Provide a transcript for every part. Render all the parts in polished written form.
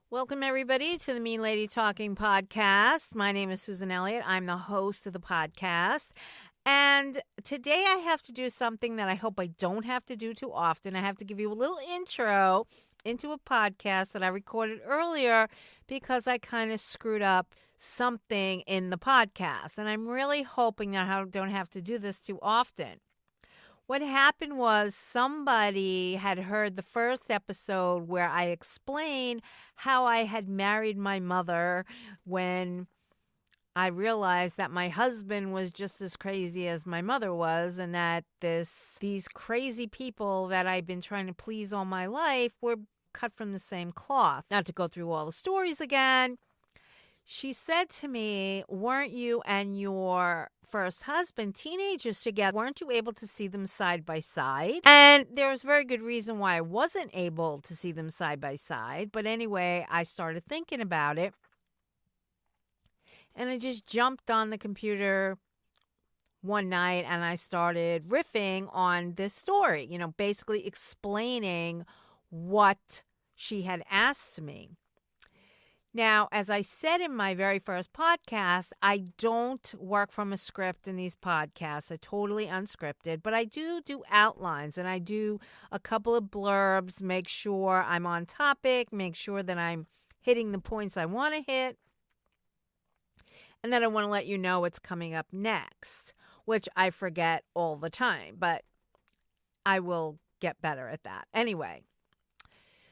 Welcome, everybody, to the Mean Lady Talking Podcast. My name is Susan Elliott. I'm the host of the podcast. And today I have to do something that I hope I don't have to do too often. I have to give you a little intro into a podcast that I recorded earlier because I kind of screwed up something in the podcast. And I'm really hoping that I don't have to do this too often. What happened was somebody had heard the first episode where I explained how I had married my mother when I realized that my husband was just as crazy as my mother was, and that these crazy people that I've been trying to please all my life were cut from the same cloth. Not to go through all the stories again. She said to me, weren't you and your first husband teenagers together? Weren't you able to see them side by side? And there was very good reason why I wasn't able to see them side by side. But anyway, I started thinking about it. And I just jumped on the computer one night and I started riffing on this story, basically explaining what she had asked me. Now, as I said in my very first podcast, I don't work from a script in these podcasts. They're totally unscripted, but I do outlines and I do a couple of blurbs, make sure I'm on topic, make sure that I'm hitting the points I want to hit, and then I want to let you know what's coming up next, which I forget all the time, but I will get better at that. Anyway,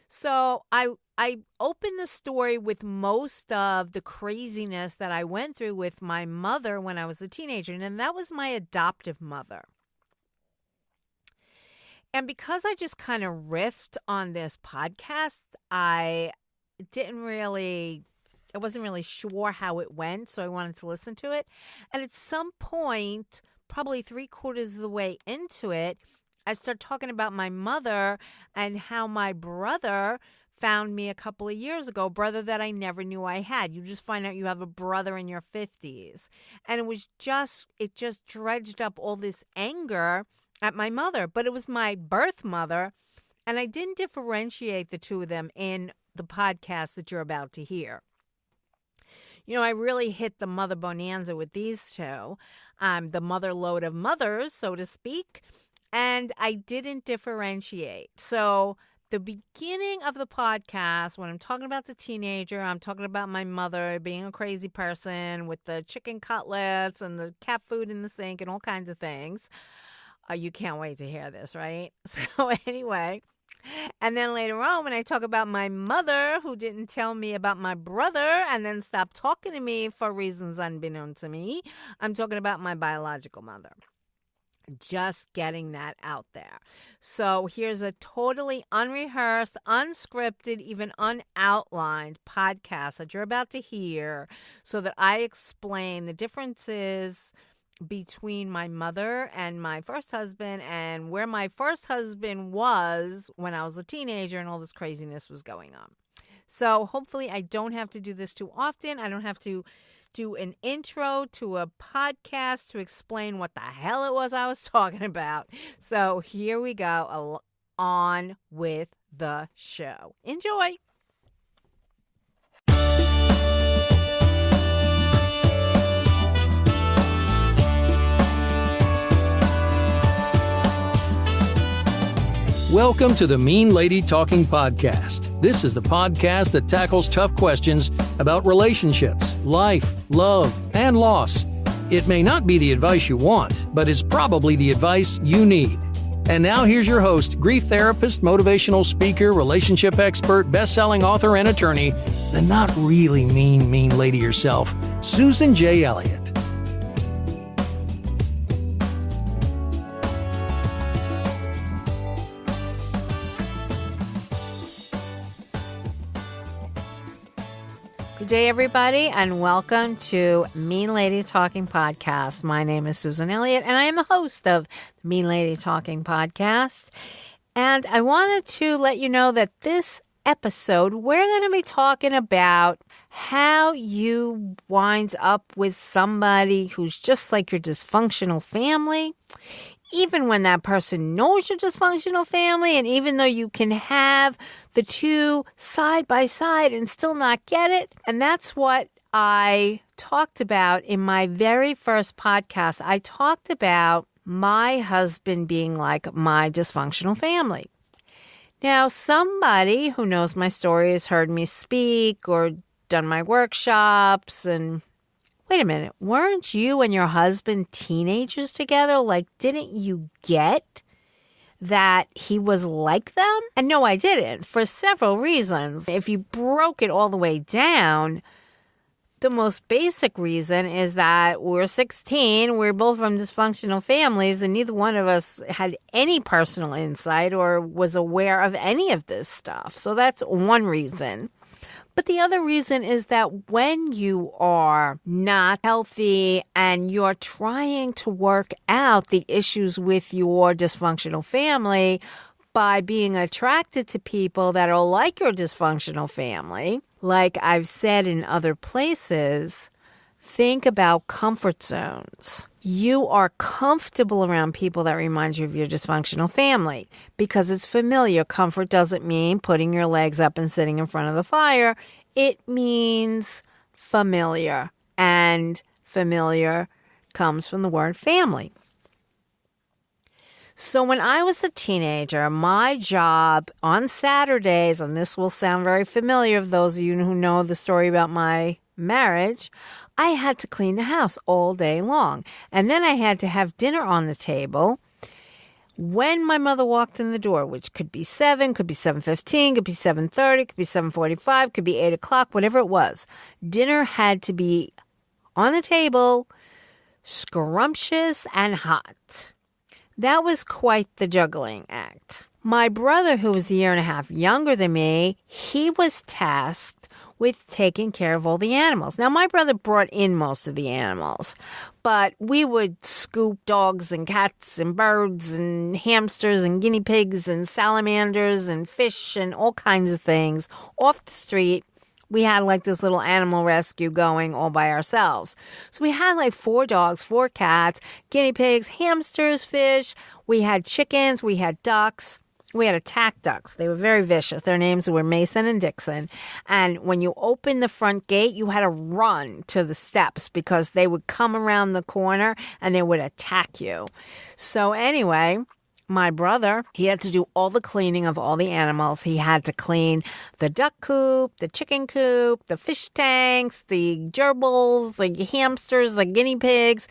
so I opened the story with most of the craziness that I went through with my mother when I was a teenager, and that was my adoptive mother. And because I just kind of riffed on this podcast, I wasn't really sure how it went, so I wanted to listen to it. And at some point, probably 3/4 of the way into it, I started talking about my mother and how my brother found me a couple of years ago, brother that I never knew I had. You just find out you have a brother in your 50s. And it just dredged up all this anger at my mother. But it was my birth mother, and I didn't differentiate the two of them in the podcast that you're about to hear. I really hit the mother bonanza with these two, the mother load of mothers, so to speak, and I didn't differentiate. So the beginning of the podcast, when I'm talking about the teenager, I'm talking about my mother being a crazy person with the chicken cutlets and the cat food in the sink and all kinds of things. You can't wait to hear this, right? So anyway, and then later on when I talk about my mother who didn't tell me about my brother and then stopped talking to me for reasons unbeknown to me, I'm talking about my biological mother. Just getting that out there. So here's a totally unrehearsed, unscripted, even unoutlined podcast that you're about to hear so that I explain the differences between my mother and my first husband and where my first husband was when I was a teenager and all this craziness was going on. So hopefully I don't have to do this too often. I don't have to do an intro to a podcast to explain what the hell it was I was talking about. So here we go, on with the show. Enjoy. Welcome to the Mean Lady Talking Podcast. This is the podcast that tackles tough questions about relationships, life, love, and loss. It may not be the advice you want, but it's probably the advice you need. And now here's your host, grief therapist, motivational speaker, relationship expert, best-selling author, and attorney, the not really mean lady herself, Susan J. Elliott. Good day, everybody, and welcome to Mean Lady Talking Podcast. My name is Susan Elliott, and I am the host of the Mean Lady Talking Podcast. And I wanted to let you know that this episode, we're going to be talking about how you wind up with somebody who's just like your dysfunctional family, even when that person knows your dysfunctional family, and even though you can have the two side by side and still not get it. And that's what I talked about in my very first podcast. I talked about my husband being like my dysfunctional family. Now, somebody who knows my story has heard me speak or done my workshops and wait a minute, weren't you and your husband teenagers together? Like, didn't you get that he was like them? And no, I didn't, for several reasons. If you broke it all the way down, the most basic reason is that we're 16, we're both from dysfunctional families, and neither one of us had any personal insight or was aware of any of this stuff. So that's one reason. But the other reason is that when you are not healthy and you're trying to work out the issues with your dysfunctional family by being attracted to people that are like your dysfunctional family, like I've said in other places, think about comfort zones. You are comfortable around people that remind you of your dysfunctional family because it's familiar. Comfort doesn't mean putting your legs up and sitting in front of the fire. It means familiar, and familiar comes from the word family. So when I was a teenager, my job on Saturdays, and this will sound very familiar of those of you who know the story about my marriage, I had to clean the house all day long. And then I had to have dinner on the table when my mother walked in the door, which could be 7, could be 7:15, could be 7:30, could be 7:45, could be 8 o'clock, whatever it was. Dinner had to be on the table, scrumptious and hot. That was quite the juggling act. My brother, who was a year and a half younger than me, he was tasked with taking care of all the animals. Now, my brother brought in most of the animals, but we would scoop dogs and cats and birds and hamsters and guinea pigs and salamanders and fish and all kinds of things off the street. We had like this little animal rescue going all by ourselves. So we had like 4 dogs, 4 cats, guinea pigs, hamsters, fish. We had chickens, we had ducks. We had attack ducks. They were very vicious. Their names were Mason and Dixon. And when you opened the front gate, you had to run to the steps because they would come around the corner and they would attack you. So anyway, my brother, he had to do all the cleaning of all the animals. He had to clean the duck coop, the chicken coop, the fish tanks, the gerbils, the hamsters, the guinea pigs.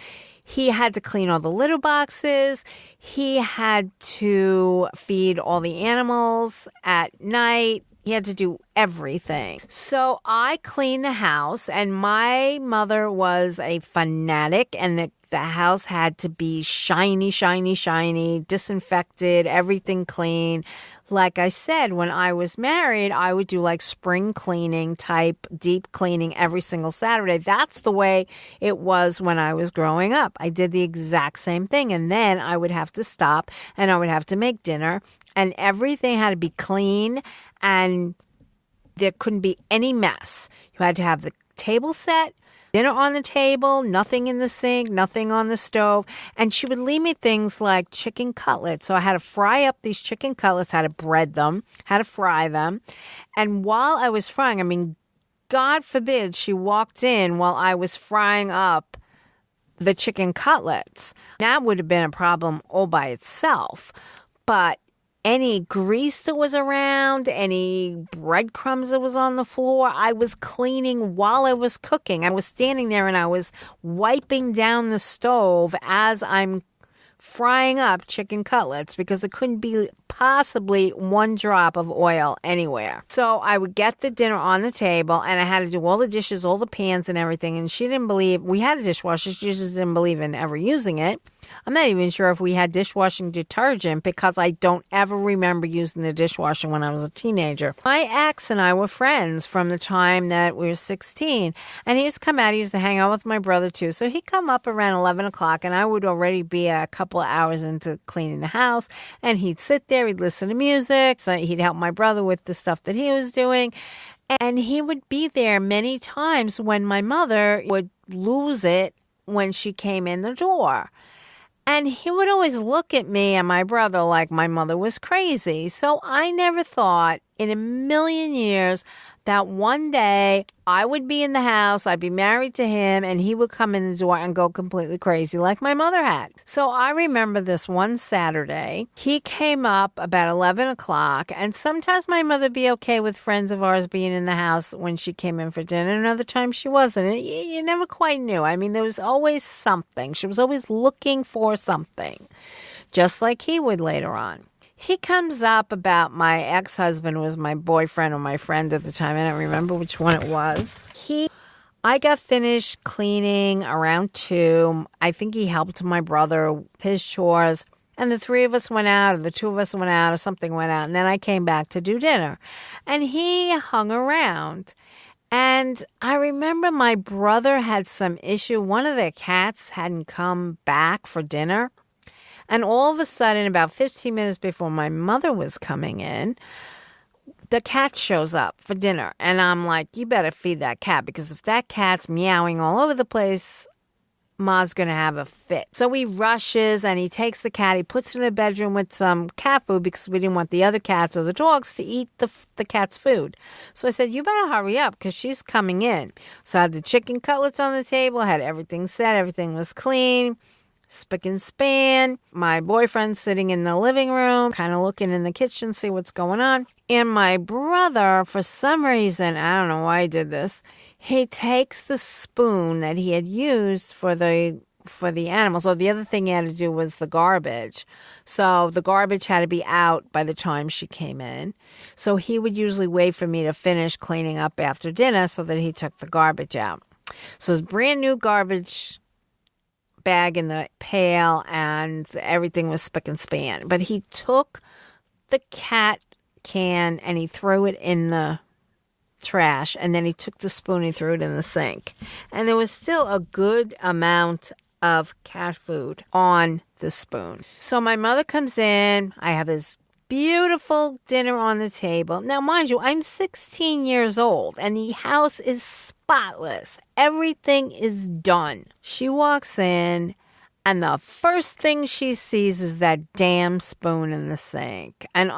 He had to clean all the litter boxes. He had to feed all the animals at night. He had to do everything. So I cleaned the house, and my mother was a fanatic, and the house had to be shiny, shiny, shiny, disinfected, everything clean. Like I said, when I was married, I would do like spring cleaning type deep cleaning every single Saturday. That's the way it was when I was growing up. I did the exact same thing. And then I would have to stop and I would have to make dinner, and everything had to be clean and there couldn't be any mess. You had to have the table set, dinner on the table, nothing in the sink, nothing on the stove. And she would leave me things like chicken cutlets. So I had to fry up these chicken cutlets, had to bread them, had to fry them. And while I was frying, I mean, God forbid she walked in while I was frying up the chicken cutlets. That would have been a problem all by itself. But any grease that was around, any breadcrumbs that was on the floor, I was cleaning while I was cooking. I was standing there and I was wiping down the stove as I'm frying up chicken cutlets because there couldn't be possibly one drop of oil anywhere. So I would get the dinner on the table and I had to do all the dishes, all the pans and everything. And she didn't believe, we had a dishwasher, she just didn't believe in ever using it. I'm not even sure if we had dishwashing detergent because I don't ever remember using the dishwasher when I was a teenager. My ex and I were friends from the time that we were 16. And he used to come out, he used to hang out with my brother too. So he'd come up around 11 o'clock and I would already be a couple of hours into cleaning the house. And he'd sit there, he'd listen to music. So he'd help my brother with the stuff that he was doing. And he would be there many times when my mother would lose it when she came in the door. And he would always look at me and my brother like my mother was crazy. So I never thought in a million years that one day I would be in the house, I'd be married to him, and he would come in the door and go completely crazy like my mother had. So I remember this one Saturday, he came up about 11 o'clock, and sometimes my mother would be okay with friends of ours being in the house when she came in for dinner, and other times she wasn't. And you never quite knew. I mean, there was always something. She was always looking for something, just like he would later on. He comes up about my ex-husband was my boyfriend or my friend at the time. I don't remember which one it was. I got finished cleaning around 2. I think he helped my brother with his chores. And the 3 of us went out, or the 2 of us went out, or something went out. And then I came back to do dinner. And he hung around. And I remember my brother had some issue. One of their cats hadn't come back for dinner. And all of a sudden, about 15 minutes before my mother was coming in, the cat shows up for dinner. And I'm like, you better feed that cat, because if that cat's meowing all over the place, Ma's going to have a fit. So he rushes and he takes the cat. He puts it in a bedroom with some cat food because we didn't want the other cats or the dogs to eat the cat's food. So I said, you better hurry up because she's coming in. So I had the chicken cutlets on the table, had everything set, everything was clean. Spick and span. My boyfriend sitting in the living room, kind of looking in the kitchen, see what's going on. And my brother, for some reason, I don't know why he did this, he takes the spoon that he had used for the animals. So the other thing he had to do was the garbage. So the garbage had to be out by the time she came in. So he would usually wait for me to finish cleaning up after dinner so that he took the garbage out. So it's brand new garbage bag in the pail and everything was spick and span. But he took the cat can and he threw it in the trash, and then he took the spoon, he threw it in the sink. And there was still a good amount of cat food on the spoon. So my mother comes in, I have this beautiful dinner on the table. Now, mind you, I'm 16 years old and the house is spotless. Everything is done. She walks in and the first thing she sees is that damn spoon in the sink. And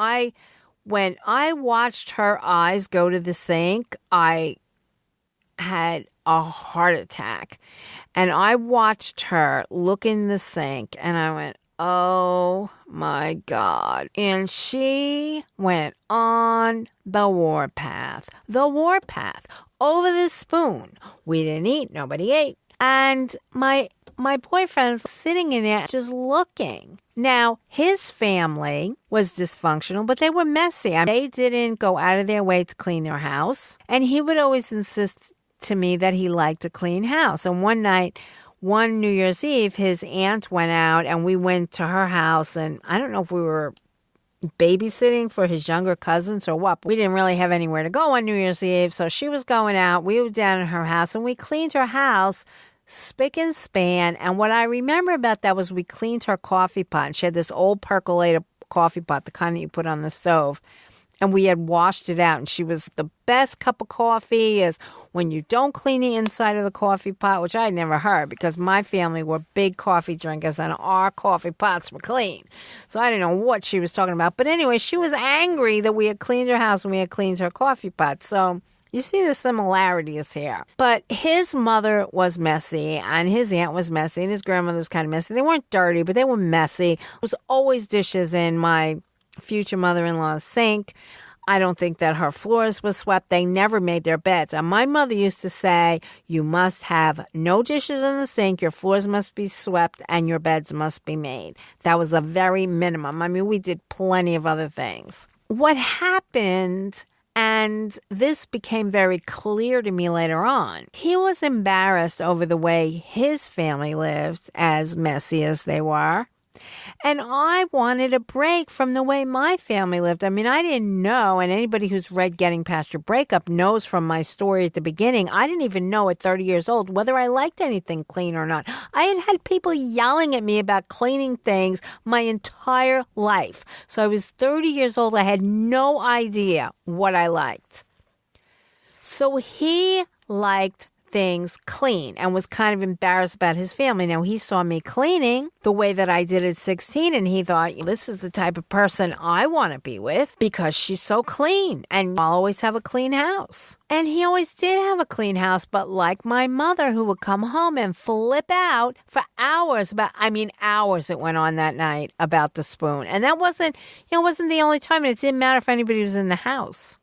when I watched her eyes go to the sink, I had a heart attack. And I watched her look in the sink and I went, oh my God. And she went on the warpath. The warpath over this spoon. We didn't eat. Nobody ate. And my boyfriend's sitting in there just looking. Now, his family was dysfunctional, but they were messy. They didn't go out of their way to clean their house. And he would always insist to me that he liked a clean house. And one night, one New Year's Eve, his aunt went out and we went to her house. And I don't know if we were babysitting for his younger cousins or what. We didn't really have anywhere to go on New Year's Eve. So she was going out. We were down at her house and we cleaned her house spick and span. And what I remember about that was we cleaned her coffee pot. And she had this old percolator coffee pot, the kind that you put on the stove. And we had washed it out. And she was the best cup of coffee is when you don't clean the inside of the coffee pot, which I had never heard because my family were big coffee drinkers and our coffee pots were clean. So I didn't know what she was talking about. But anyway, she was angry that we had cleaned her house and we had cleaned her coffee pot. So you see the similarities here. But his mother was messy and his aunt was messy and his grandmother was kind of messy. They weren't dirty, but they were messy. There was always dishes in my future mother-in-law's sink. I don't think that her floors were swept. They never made their beds. And my mother used to say, you must have no dishes in the sink, your floors must be swept, and your beds must be made. That was a very minimum. I mean, we did plenty of other things. What happened, and this became very clear to me later on, he was embarrassed over the way his family lived, as messy as they were. And I wanted a break from the way my family lived. I mean, I didn't know, and anybody who's read Getting Past Your Breakup knows from my story at the beginning, I didn't even know at 30 years old whether I liked anything clean or not. I had people yelling at me about cleaning things my entire life. So I was 30 years old. I had no idea what I liked. So he liked things clean and was kind of embarrassed about his family. Now, he saw me cleaning the way that I did at 16, and he thought, this is the type of person I want to be with because she's so clean, and I'll always have a clean house. And he always did have a clean house, but like my mother, who would come home and flip out for hours hours it went on that night about the spoon. And that wasn't the only time, and it didn't matter if anybody was in the house.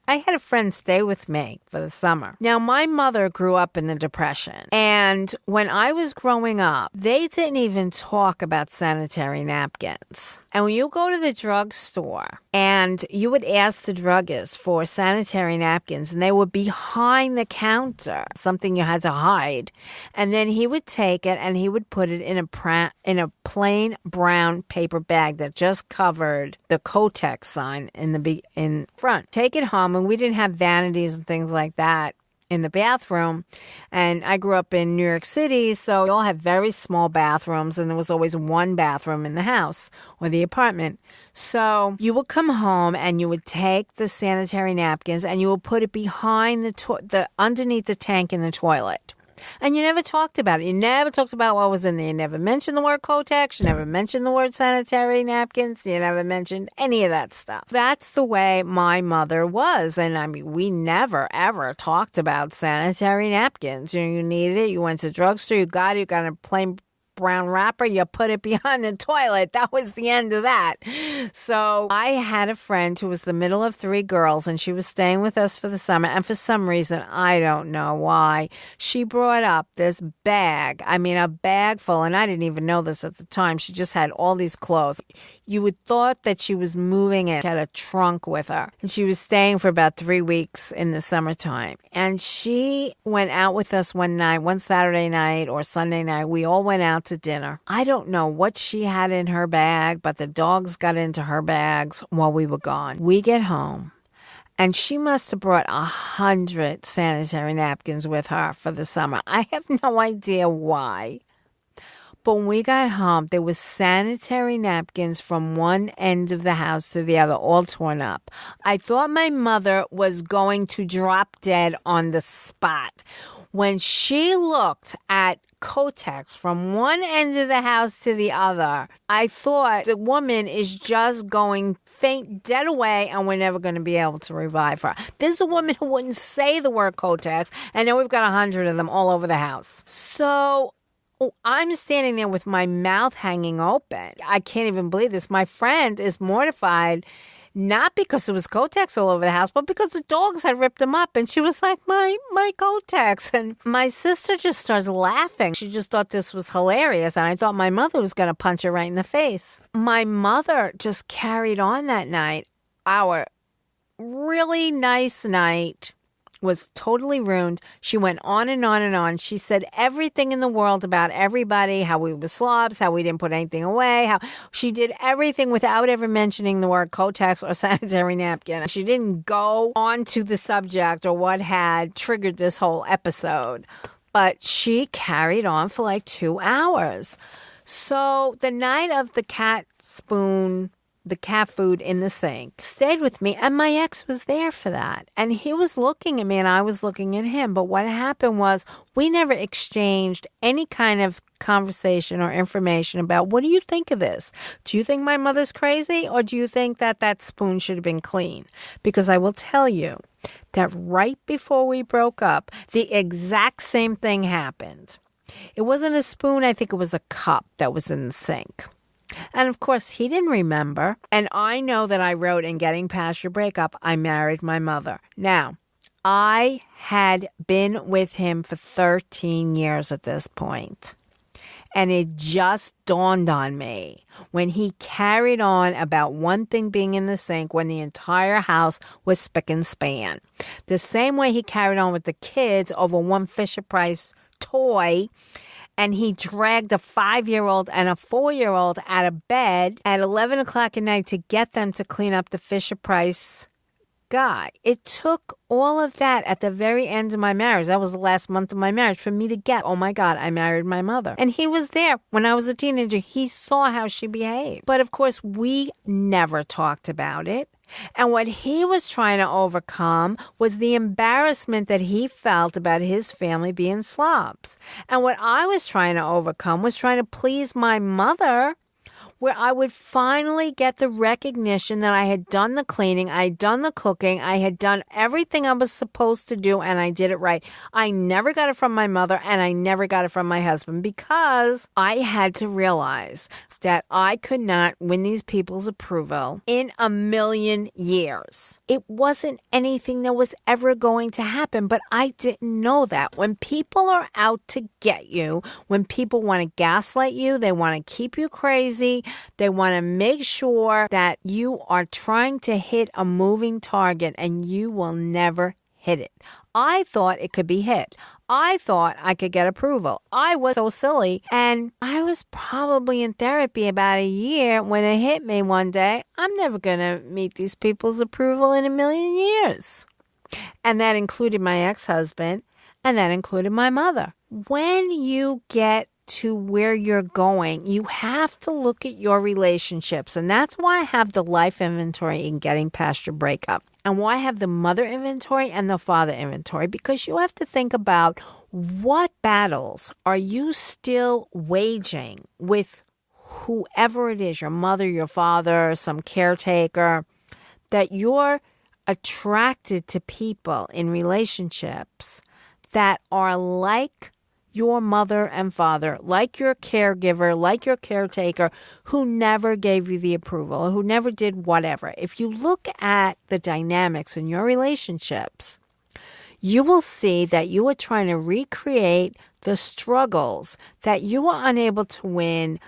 I had a friend stay with me for the summer. Now, my mother grew up in the Depression. And when I was growing up, they didn't even talk about sanitary napkins. And when you go to the drugstore and you would ask the druggist for sanitary napkins, and they were behind the counter, something you had to hide. And then he would take it and he would put it in a plain brown paper bag that just covered the Kotex sign in front. Take it home, and we didn't have vanities and things like that in the bathroom. And I grew up in New York City, so we all had very small bathrooms, and there was always one bathroom in the house or the apartment. So you would come home and you would take the sanitary napkins and you would put it behind the underneath the tank in the toilet. And you never talked about it. You never talked about what was in there. You never mentioned the word Kotex. You never mentioned the word sanitary napkins. You never mentioned any of that stuff. That's the way my mother was. And we never, ever talked about sanitary napkins. You needed it. You went to the drugstore. You got it. You got a plain brown wrapper, you put it behind the toilet. That was the end of that. So I had a friend who was the middle of three girls, and she was staying with us for the summer. And for some reason, I don't know why, she brought up this bag. A bag full, and I didn't even know this at the time. She just had all these clothes. You would thought that she was moving it. She had a trunk with her. And she was staying for about 3 weeks in the summertime. And she went out with us one night, one Saturday night or Sunday night. We all went out to dinner. I don't know what she had in her bag, but the dogs got into her bags while we were gone. We get home, and she must have brought 100 sanitary napkins with her for the summer. I have no idea why. But when we got home, there was sanitary napkins from one end of the house to the other, all torn up. I thought my mother was going to drop dead on the spot. When she looked at Kotex from one end of the house to the other, I thought the woman is just going faint dead away, and we're never going to be able to revive her. There's a woman who wouldn't say the word Kotex, and now we've got 100 of them all over the house. So I'm standing there with my mouth hanging open. I can't even believe this. My friend is mortified, not because it was Kotex all over the house, but because the dogs had ripped them up. And she was like, my Kotex. And my sister just starts laughing. She just thought this was hilarious. And I thought my mother was going to punch her right in the face. My mother just carried on that night. Our really nice night was totally ruined. She went on and on and on. She said everything in the world about everybody, how we were slobs, how we didn't put anything away, how she did everything without ever mentioning the word Kotex or sanitary napkin. She didn't go on to the subject or what had triggered this whole episode, but she carried on for like 2 hours. So the night of the cat food in the sink stayed with me, and my ex was there for that. And he was looking at me and I was looking at him. But what happened was we never exchanged any kind of conversation or information about, what do you think of this? Do you think my mother's crazy, or do you think that spoon should have been clean? Because I will tell you that right before we broke up, the exact same thing happened. It wasn't a spoon. I think it was a cup that was in the sink. And of course, he didn't remember. And I know that I wrote in Getting Past Your Breakup, I married my mother. Now, I had been with him for 13 years at this point. And it just dawned on me when he carried on about one thing being in the sink when the entire house was spick and span. The same way he carried on with the kids over one Fisher-Price toy. And he dragged a 5-year-old and a 4-year-old out of bed at 11 o'clock at night to get them to clean up the Fisher-Price guy. It took all of that at the very end of my marriage. That was the last month of my marriage for me to get, oh my God, I married my mother. And he was there when I was a teenager. He saw how she behaved. But of course, we never talked about it. And what he was trying to overcome was the embarrassment that he felt about his family being slobs. And what I was trying to overcome was trying to please my mother, where I would finally get the recognition that I had done the cleaning, I had done the cooking, I had done everything I was supposed to do, and I did it right. I never got it from my mother, and I never got it from my husband, because I had to realize that I could not win these people's approval in a million years. It wasn't anything that was ever going to happen, but I didn't know that. When people are out to get you, when people want to gaslight you, they want to keep you crazy, they want to make sure that you are trying to hit a moving target and you will never hit it. I thought it could be hit. I thought I could get approval. I was so silly. And I was probably in therapy about a year when it hit me one day. I'm never going to meet these people's approval in a million years. And that included my ex-husband, and that included my mother. When you get to where you're going, you have to look at your relationships. And that's why I have the life inventory in Getting Past Your Breakup. And why I have the mother inventory and the father inventory, because you have to think about what battles are you still waging with whoever it is, your mother, your father, some caretaker, that you're attracted to people in relationships that are like your mother and father, like your caregiver, like your caretaker, who never gave you the approval, who never did whatever. If you look at the dynamics in your relationships, you will see that you are trying to recreate the struggles that you were unable to win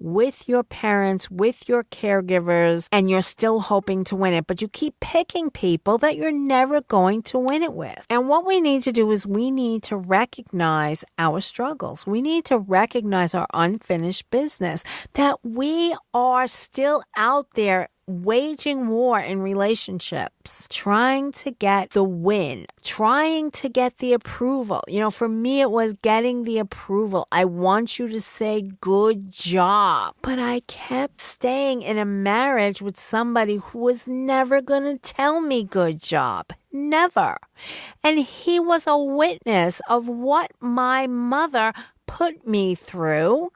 with your parents, with your caregivers, and you're still hoping to win it, but you keep picking people that you're never going to win it with. And what we need to do is we need to recognize our struggles. We need to recognize our unfinished business, that we are still out there waging war in relationships, trying to get the win, trying to get the approval. You know, for me, it was getting the approval. I want you to say good job. But I kept staying in a marriage with somebody who was never going to tell me good job. Never. And he was a witness of what my mother put me through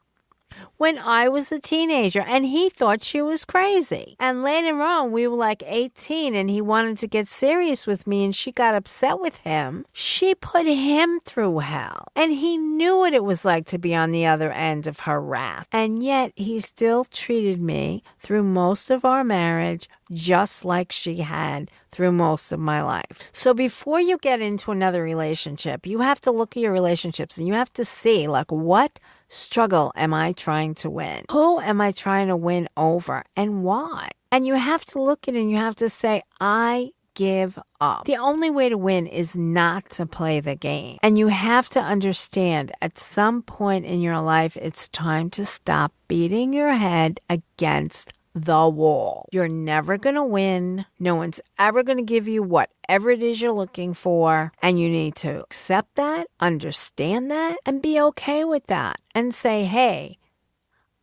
when I was a teenager, and he thought she was crazy. And later on, we were like 18, and he wanted to get serious with me, and she got upset with him. She put him through hell, and he knew what it was like to be on the other end of her wrath. And yet, he still treated me through most of our marriage just like she had through most of my life. So before you get into another relationship, you have to look at your relationships, and you have to see, like, what struggle am I trying to win? Who am I trying to win over, and why? And you have to look at it and you have to say, I give up. The only way to win is not to play the game. And you have to understand at some point in your life, it's time to stop beating your head against the wall. You're never going to win. No one's ever going to give you whatever it is you're looking for. And you need to accept that, understand that, and be okay with that. And say, hey,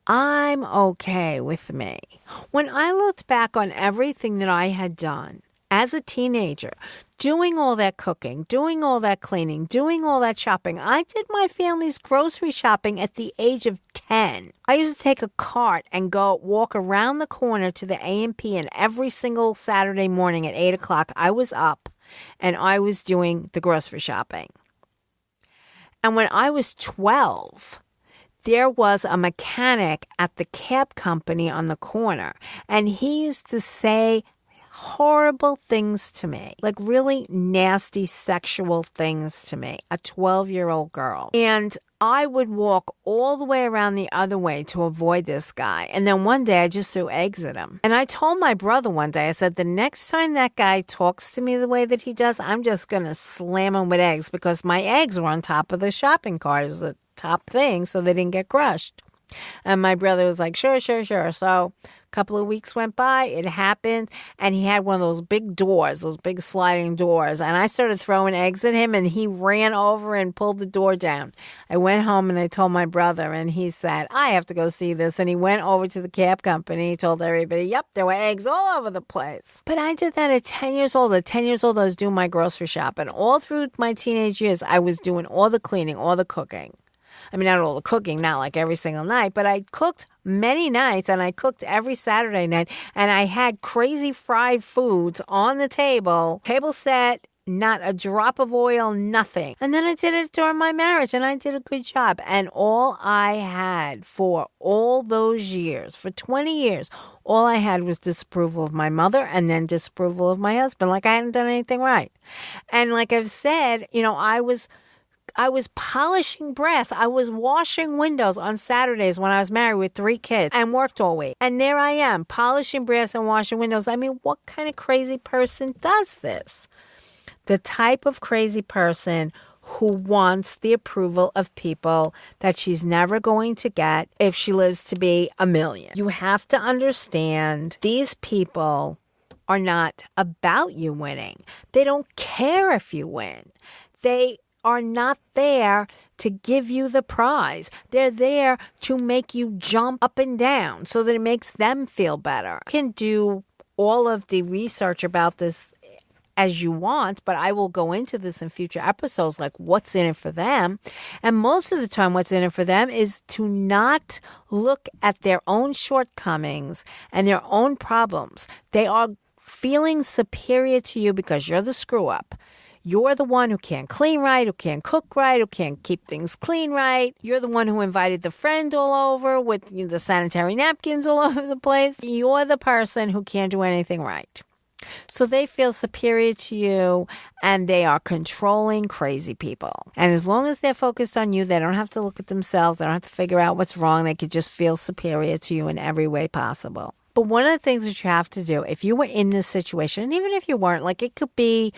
I'm okay with me. When I looked back on everything that I had done as a teenager, doing all that cooking, doing all that cleaning, doing all that shopping, I did my family's grocery shopping at the age of 10. I used to take a cart and go walk around the corner to the A&P, and every single Saturday morning at 8 o'clock, I was up and I was doing the grocery shopping. And when I was 12, there was a mechanic at the cab company on the corner, and he used to say horrible things to me, like really nasty sexual things to me, a 12-year-old girl. And I would walk all the way around the other way to avoid this guy. And then one day I just threw eggs at him. And I told my brother one day, I said, the next time that guy talks to me the way that he does, I'm just going to slam him with eggs, because my eggs were on top of the shopping cart. It was the top thing, so they didn't get crushed. And my brother was like, sure. So couple of weeks went by, it happened, and he had one of those big doors, those big sliding doors, and I started throwing eggs at him, and he ran over and pulled the door down. I went home and I told my brother, and he said, I have to go see this, and he went over to the cab company. He told everybody, yep, there were eggs all over the place. But I did that at 10 years old. At 10 years old, I was doing my grocery shop, and all through my teenage years, I was doing all the cleaning, all the cooking. I mean, not all the cooking, not like every single night, but I cooked many nights, and I cooked every Saturday night, and I had crazy fried foods on the table set, not a drop of oil, nothing. And then I did it during my marriage, and I did a good job. And all I had for all those years, for 20 years, all I had was disapproval of my mother and then disapproval of my husband, like I hadn't done anything right. And like I've said, I was polishing brass. I was washing windows on Saturdays when I was married with 3 kids and worked all week. And there I am, polishing brass and washing windows. I mean, what kind of crazy person does this? The type of crazy person who wants the approval of people that she's never going to get if she lives to be 1,000,000. You have to understand these people are not about you winning. They don't care if you win. They are not there to give you the prize. They're there to make you jump up and down so that it makes them feel better. You can do all of the research about this as you want, but I will go into this in future episodes, like what's in it for them. And most of the time, what's in it for them is to not look at their own shortcomings and their own problems. They are feeling superior to you because you're the screw up. You're the one who can't clean right, who can't cook right, who can't keep things clean right. You're the one who invited the friend all over with the sanitary napkins all over the place. You're the person who can't do anything right. So they feel superior to you, and they are controlling, crazy people. And as long as they're focused on you, they don't have to look at themselves. They don't have to figure out what's wrong. They could just feel superior to you in every way possible. But one of the things that you have to do, if you were in this situation, and even if you weren't, like it could be,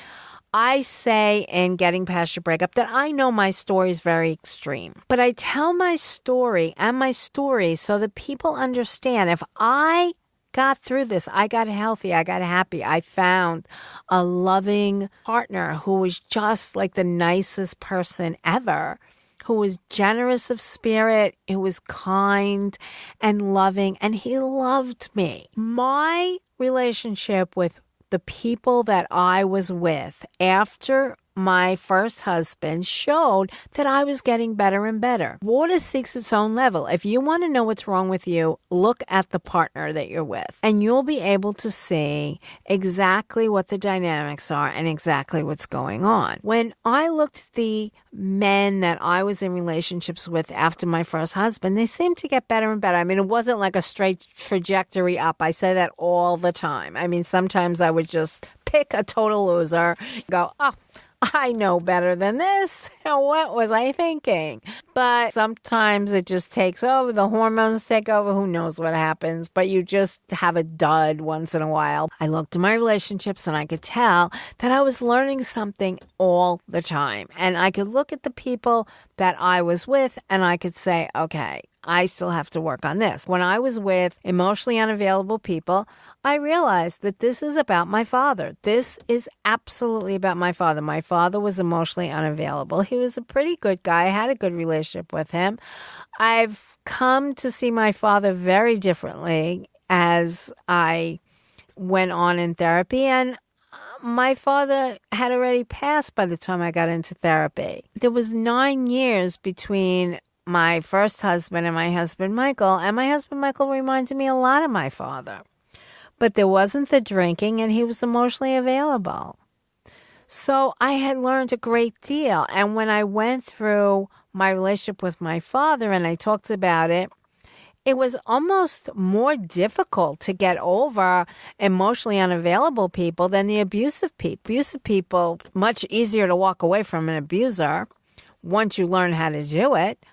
I say in Getting Past Your Breakup that I know my story is very extreme. But I tell my story so that people understand if I got through this, I got healthy, I got happy, I found a loving partner who was just like the nicest person ever, who was generous of spirit, who was kind and loving, and he loved me. My relationship with the people that I was with after my first husband showed that I was getting better and better. Water seeks its own level. If you want to know what's wrong with you, look at the partner that you're with, and you'll be able to see exactly what the dynamics are and exactly what's going on. When I looked at the men that I was in relationships with after my first husband, they seemed to get better and better. I mean, it wasn't like a straight trajectory up. I say that all the time. I mean, sometimes I would just pick a total loser, go, oh, I know better than this. What was I thinking? But sometimes it just takes over. The hormones take over. Who knows what happens? But you just have a dud once in a while. I looked at my relationships and I could tell that I was learning something all the time. And I could look at the people that I was with and I could say, okay, I still have to work on this. When I was with emotionally unavailable people, I realized that this is about my father. This is absolutely about my father. My father was emotionally unavailable. He was a pretty good guy. I had a good relationship with him. I've come to see my father very differently as I went on in therapy, and my father had already passed by the time I got into therapy. There was 9 years between my first husband and my husband, Michael, and my husband, Michael, reminded me a lot of my father. But there wasn't the drinking, and he was emotionally available. So I had learned a great deal. And when I went through my relationship with my father and I talked about it, it was almost more difficult to get over emotionally unavailable people than the abusive people. Abusive people, much easier to walk away from an abuser once you learn how to do it.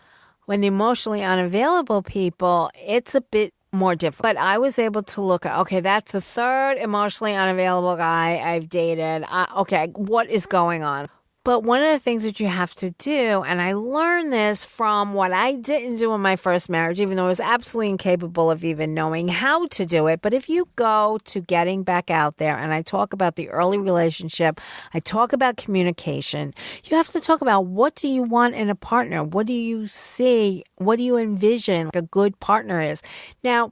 When the emotionally unavailable people, it's a bit more difficult. But I was able to look at, okay, that's the third emotionally unavailable guy I've dated. Okay, what is going on? But one of the things that you have to do, and I learned this from what I didn't do in my first marriage, even though I was absolutely incapable of even knowing how to do it. But if you go to Getting Back Out There, and I talk about the early relationship, I talk about communication, you have to talk about, what do you want in a partner? What do you see? What do you envision a good partner is? Now,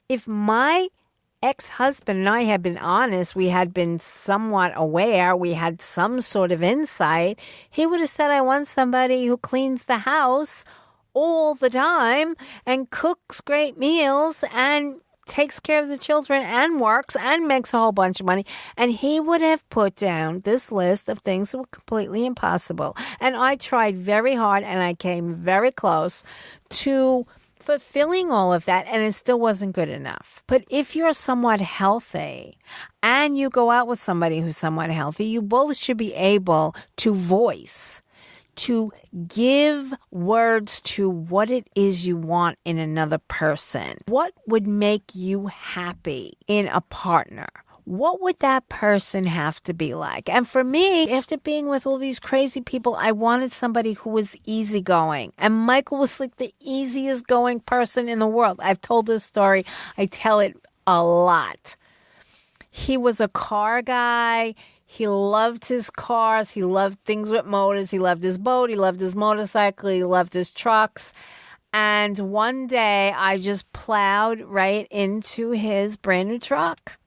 if my ex-husband and I had been honest, we had been somewhat aware, we had some sort of insight, he would have said, I want somebody who cleans the house all the time and cooks great meals and takes care of the children and works and makes a whole bunch of money. And he would have put down this list of things that were completely impossible. And I tried very hard, and I came very close to fulfilling all of that, and it still wasn't good enough. But if you're somewhat healthy and you go out with somebody who's somewhat healthy, you both should be able to voice, to give words to what it is you want in another person. What would make you happy in a partner? What would that person have to be like? And for me, after being with all these crazy people, I wanted somebody who was easygoing. And Michael was like the easiest going person in the world. I've told this story. I tell it a lot. He was a car guy. He loved his cars. He loved things with motors. He loved his boat. He loved his motorcycle. He loved his trucks. And one day I just plowed right into his brand new truck.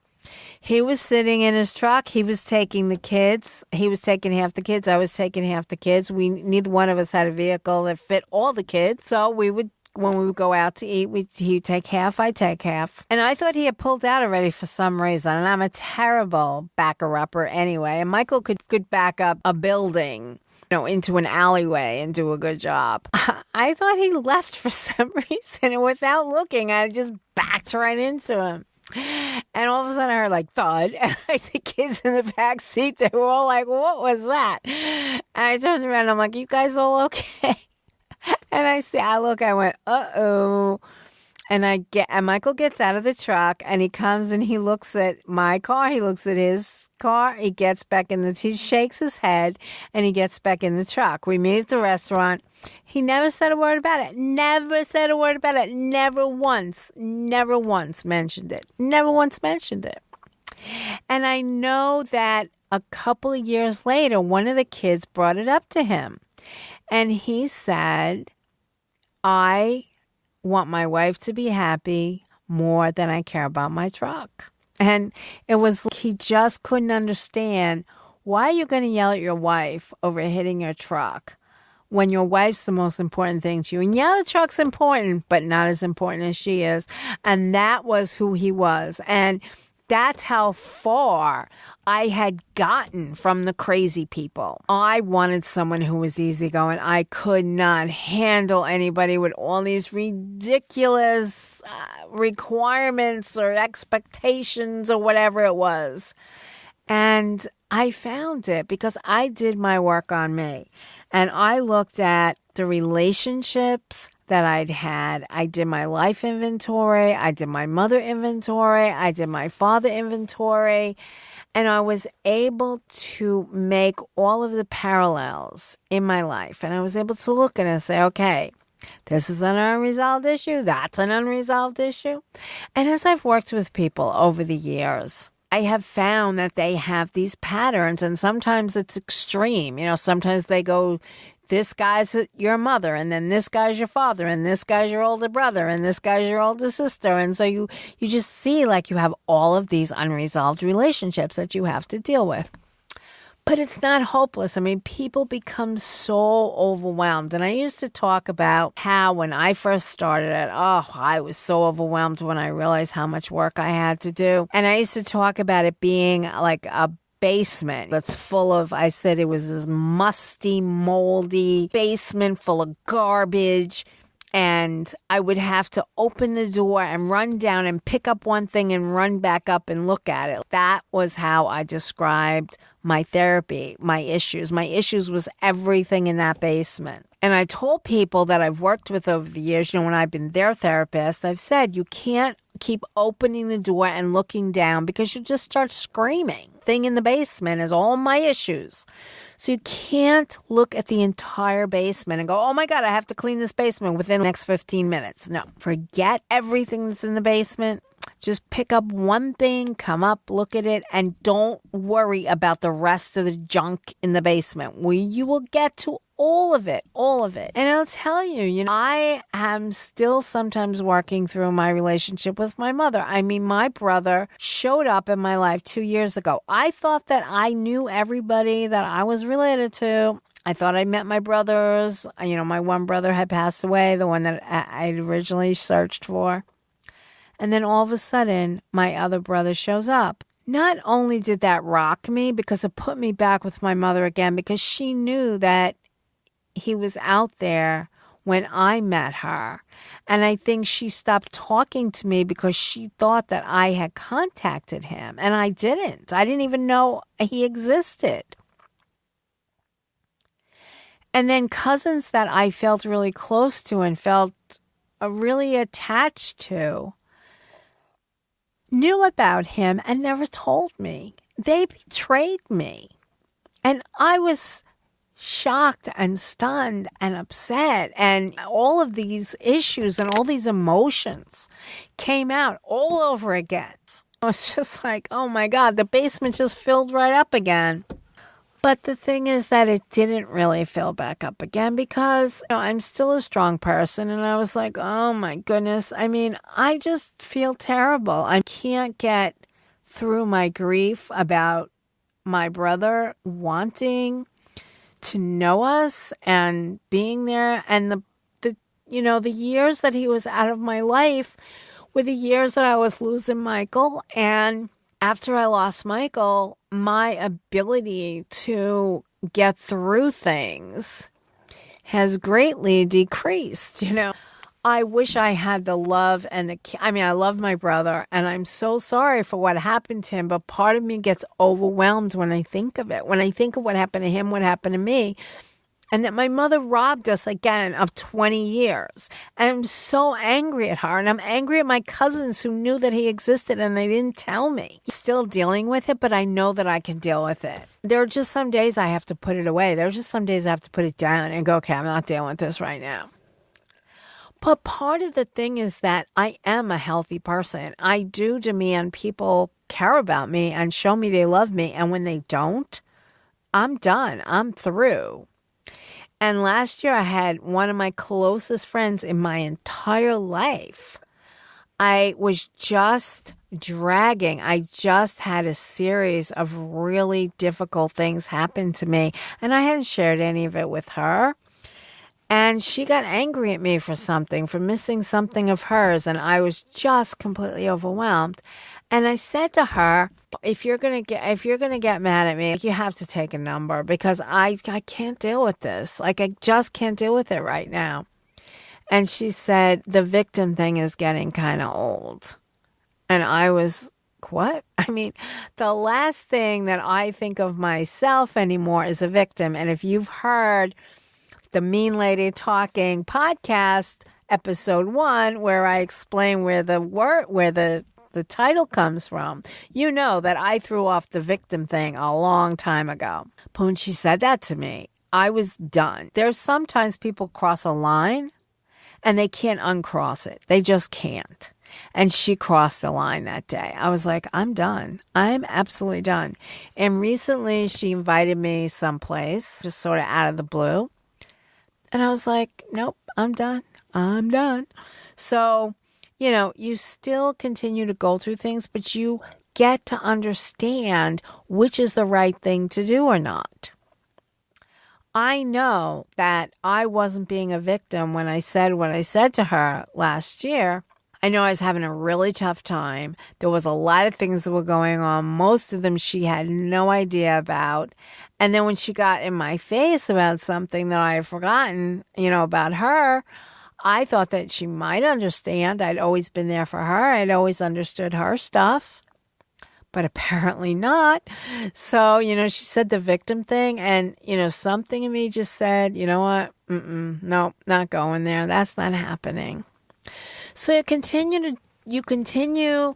He was sitting in his truck. He was taking the kids. He was taking half the kids. I was taking half the kids. Neither one of us had a vehicle that fit all the kids. So when we would go out to eat, he'd take half, I'd take half. And I thought he had pulled out already for some reason. And I'm a terrible backer-upper anyway. And Michael could back up a building, into an alleyway and do a good job. I thought he left for some reason. And without looking, I just backed right into him. And all of a sudden I heard thud, and the kids in the back seat, they were all like, what was that? And I turned around and I'm like, you guys all okay? And I went, uh-oh. And Michael gets out of the truck, and he comes and he looks at my car. He looks at his car. He gets back he shakes his head, and he gets back in the truck. We meet at the restaurant. He never said a word about it. Never said a word about it. Never once mentioned it. Never once mentioned it. And I know that a couple of years later, one of the kids brought it up to him. And he said, I want my wife to be happy more than I care about my truck. And it was he just couldn't understand, why are you going to yell at your wife over hitting your truck when your wife's the most important thing to you? And yeah, the truck's important, but not as important as she is. And that was who he was. And that's how far I had gotten from the crazy people. I wanted someone who was easygoing. I could not handle anybody with all these ridiculous requirements or expectations or whatever it was. And I found it because I did my work on me. And I looked at the relationships that I'd had. I did my life inventory. I did my mother inventory. I did my father inventory. And I was able to make all of the parallels in my life. And I was able to look at it and say, okay, this is an unresolved issue. That's an unresolved issue. And as I've worked with people over the years, I have found that they have these patterns, and sometimes it's extreme. Sometimes they go, this guy's your mother, and then this guy's your father, and this guy's your older brother, and this guy's your older sister. And so you just see you have all of these unresolved relationships that you have to deal with. But it's not hopeless. People become so overwhelmed. And I used to talk about how when I first started it, I was so overwhelmed when I realized how much work I had to do. And I used to talk about it being like a basement that's full of, I said it was this musty, moldy basement full of garbage. And I would have to open the door and run down and pick up one thing and run back up and look at it. That was how I described my therapy, my issues. My issues was everything in that basement. And I told people that I've worked with over the years, when I've been their therapist, I've said, you can't keep opening the door and looking down because you just start screaming. Thing in the basement is all my issues. So you can't look at the entire basement and go, oh my God, I have to clean this basement within the next 15 minutes. No, forget everything that's in the basement. Just pick up one thing, come up, look at it, and don't worry about the rest of the junk in the basement. You will get to all of it. And I'll tell you, I am still sometimes working through my relationship with my mother. I mean, my brother showed up in my life 2 years ago. I thought that I knew everybody that I was related to. I thought I met my brothers. My one brother had passed away, the one that I originally searched for. And then all of a sudden, my other brother shows up. Not only did that rock me because it put me back with my mother again, because she knew that he was out there when I met her. And I think she stopped talking to me because she thought that I had contacted him. And I didn't. I didn't even know he existed. And then cousins that I felt really close to and felt really attached to knew about him and never told me. They betrayed me. And I was shocked and stunned and upset. And all of these issues and all these emotions came out all over again. I was just like, oh my God, the basement just filled right up again. But the thing is that it didn't really fill back up again because I'm still a strong person. And I was like, oh my goodness. I mean, I just feel terrible. I can't get through my grief about my brother wanting to know us and being there. And the years that he was out of my life were the years that I was losing Michael. And after I lost Michael, my ability to get through things has greatly decreased. I wish I had the love and I love my brother and I'm so sorry for what happened to him, but part of me gets overwhelmed when I think of it. When I think of what happened to him, what happened to me, and that my mother robbed us again of 20 years. And I'm so angry at her. And I'm angry at my cousins who knew that he existed and they didn't tell me. Still dealing with it, but I know that I can deal with it. There are just some days I have to put it away. There are just some days I have to put it down and go, okay, I'm not dealing with this right now. But part of the thing is that I am a healthy person. I do demand people care about me and show me they love me. And when they don't, I'm done. I'm through. And last year I had one of my closest friends in my entire life. I was just dragging. I just had a series of really difficult things happen to me. And I hadn't shared any of it with her. And she got angry at me for something, for missing something of hers. And I was just completely overwhelmed. And I said to her, if you're gonna get mad at me, you have to take a number because I can't deal with this. I just can't deal with it right now. And she said, the victim thing is getting kind of old. And I was, what? I mean, the last thing that I think of myself anymore is a victim. And if you've heard the Mean Lady Talking podcast, episode 1, where I explain where the title comes from, you know that I threw off the victim thing a long time ago. But when she said that to me, I was done. There's sometimes people cross a line and they can't uncross it. They just can't. And she crossed the line that day. I was like, I'm done. I'm absolutely done. And recently she invited me someplace, just sort of out of the blue. And I was like, nope, I'm done. I'm done. So, you still continue to go through things, but you get to understand which is the right thing to do or not. I know that I wasn't being a victim when I said what I said to her last year. I know I was having a really tough time. There was a lot of things that were going on. Most of them she had no idea about. And then when she got in my face about something that I had forgotten, about her, I thought that she might understand. I'd always been there for her. I'd always understood her stuff. But apparently not. So, she said the victim thing. And, something in me just said, you know what? No, not going there. That's not happening. So you continue you continue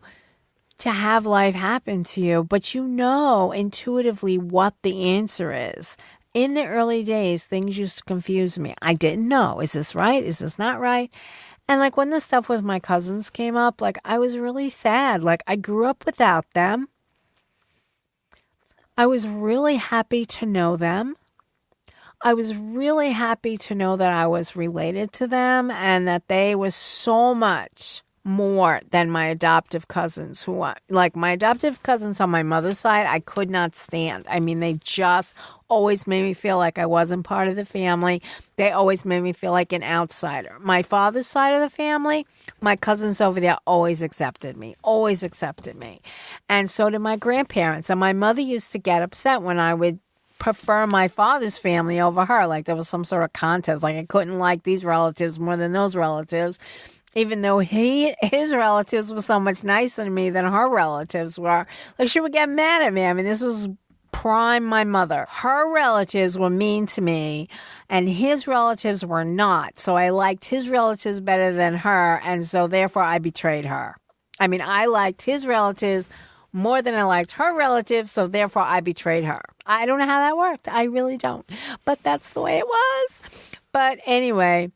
to have life happen to you, but you know intuitively what the answer is. In the early days, things used to confuse me. I didn't know. Is this right? Is this not right? And like when the stuff with my cousins came up, like I was really sad. Like I grew up without them. I was really happy to know them. I was really happy to know that I was related to them and that they was so much more than my adoptive cousins like my adoptive cousins on my mother's side, I could not stand. I mean, they just always made me feel like I wasn't part of the family. They always made me feel like an outsider. My father's side of the family, my cousins over there always accepted me. And so did my grandparents. And my mother used to get upset when I would prefer my father's family over her. Like there was some sort of contest. Like I couldn't like these relatives more than those relatives, even though his relatives were so much nicer to me than her relatives were. Like she would get mad at me. I mean, this was prime my mother. Her relatives were mean to me and his relatives were not. So I liked his relatives better than her. And so therefore I betrayed her. I mean, I liked his relatives more than I liked her relatives. So therefore I betrayed her. I don't know how that worked. I really don't. But that's the way it was. But anyway,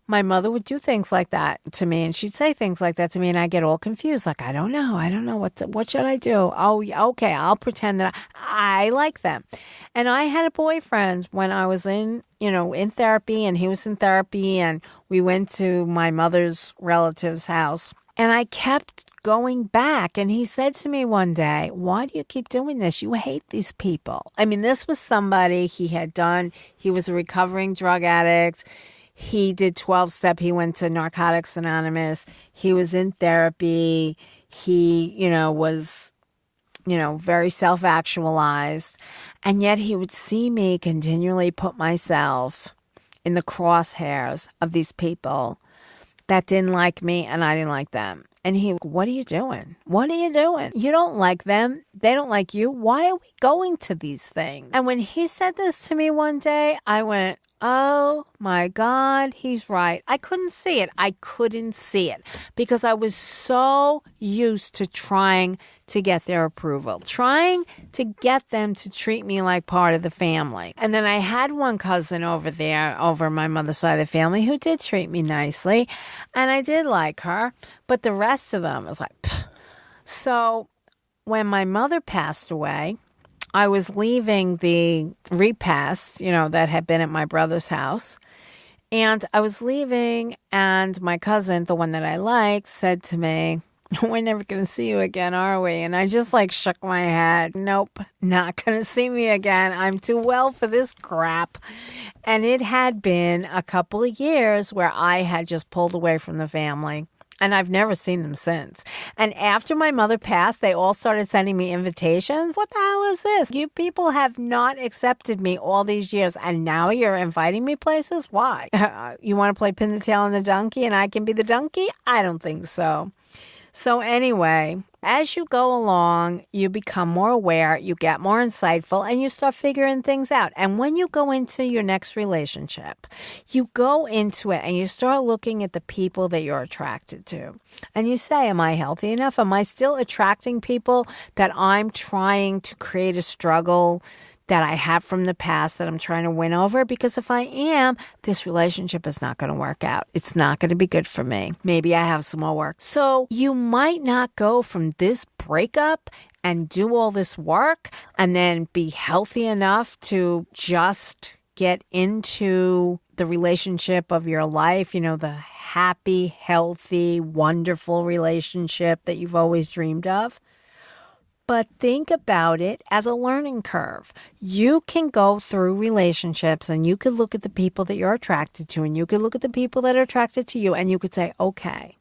my mother would do things like that to me, and she'd say things like that to me, and I get all confused. Like, I don't know. What should I do? Oh, okay, I'll pretend that I like them. And I had a boyfriend when I was in therapy, and he was in therapy, and we went to my mother's relative's house, and I kept going back. And he said to me one day, why do you keep doing this? You hate these people. I mean, this was somebody he was a recovering drug addict. He did 12-step. He went to Narcotics Anonymous. He was in therapy. He, was, very self-actualized. And yet he would see me continually put myself in the crosshairs of these people that didn't like me and I didn't like them. And what are you doing? What are you doing? You don't like them. They don't like you. Why are we going to these things? And when he said this to me one day, I went, oh my God, he's right. I couldn't see it. Because I was so used to trying to get their approval, trying to get them to treat me like part of the family. And then I had one cousin over my mother's side of the family, who did treat me nicely. And I did like her. But the rest of them was like, pfft. So when my mother passed away, I was leaving the repast, that had been at my brother's house. And I was leaving, and my cousin, the one that I liked, said to me, we're never going to see you again, are we? And I just shook my head. Nope, not going to see me again. I'm too well for this crap. And it had been a couple of years where I had just pulled away from the family. And I've never seen them since. And after my mother passed, they all started sending me invitations. What the hell is this? You people have not accepted me all these years, and now you're inviting me places? Why? You want to play pin the tail on the donkey and I can be the donkey? I don't think so. So anyway, as you go along, you become more aware, you get more insightful, and you start figuring things out. And when you go into your next relationship, you go into it and you start looking at the people that you're attracted to. And you say, am I healthy enough? Am I still attracting people that I'm trying to create a struggle that I have from the past that I'm trying to win over? Because if I am, this relationship is not going to work out. It's not going to be good for me. Maybe I have some more work. So you might not go from this breakup and do all this work and then be healthy enough to just get into the relationship of your life, the happy, healthy, wonderful relationship that you've always dreamed of. But think about it as a learning curve. You can go through relationships and you could look at the people that you're attracted to and you could look at the people that are attracted to you and you could say, okay,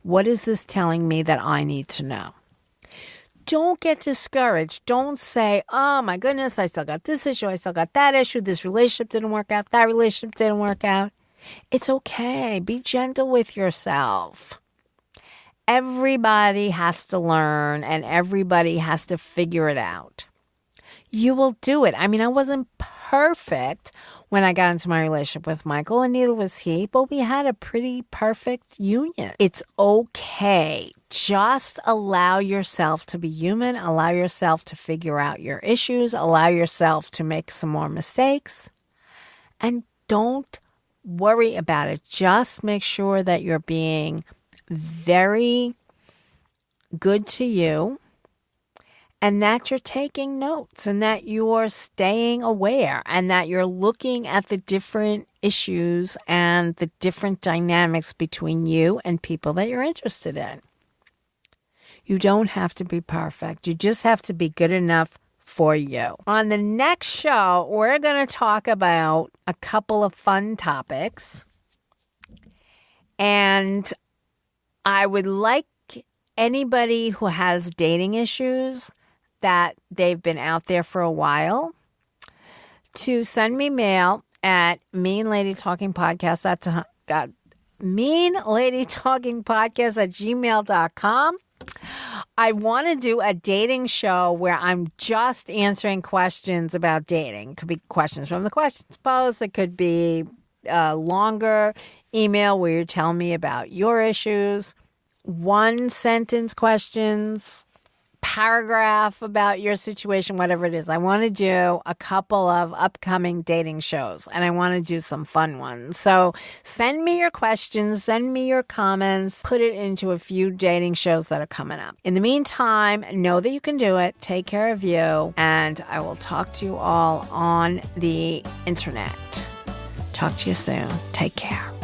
what is this telling me that I need to know? Don't get discouraged. Don't say, oh my goodness, I still got this issue, I still got that issue, this relationship didn't work out, that relationship didn't work out. It's okay. Be gentle with yourself. Everybody has to learn and everybody has to figure it out. You will do it. I mean, I wasn't perfect when I got into my relationship with Michael, and neither was he, but we had a pretty perfect union. It's okay. Just allow yourself to be human. Allow yourself to figure out your issues. Allow yourself to make some more mistakes. And don't worry about it. Just make sure that you're being very good to you, and that you're taking notes, and that you're staying aware, and that you're looking at the different issues and the different dynamics between you and people that you're interested in. You don't have to be perfect. You just have to be good enough for you. On the next show, we're going to talk about a couple of fun topics. And I would like anybody who has dating issues that they've been out there for a while to send me mail at meanladytalkingpodcast@gmail.com. I want to do a dating show where I'm just answering questions about dating. It could be questions from the questions post. It could be a longer email where you're telling me about your issues. One sentence questions, paragraph about your situation, whatever it is. I want to do a couple of upcoming dating shows, and I want to do some fun ones. So send me your questions, send me your comments, put it into a few dating shows that are coming up. In the meantime, know that you can do it. Take care of you, and I will talk to you all on the internet. Talk to you soon. Take care.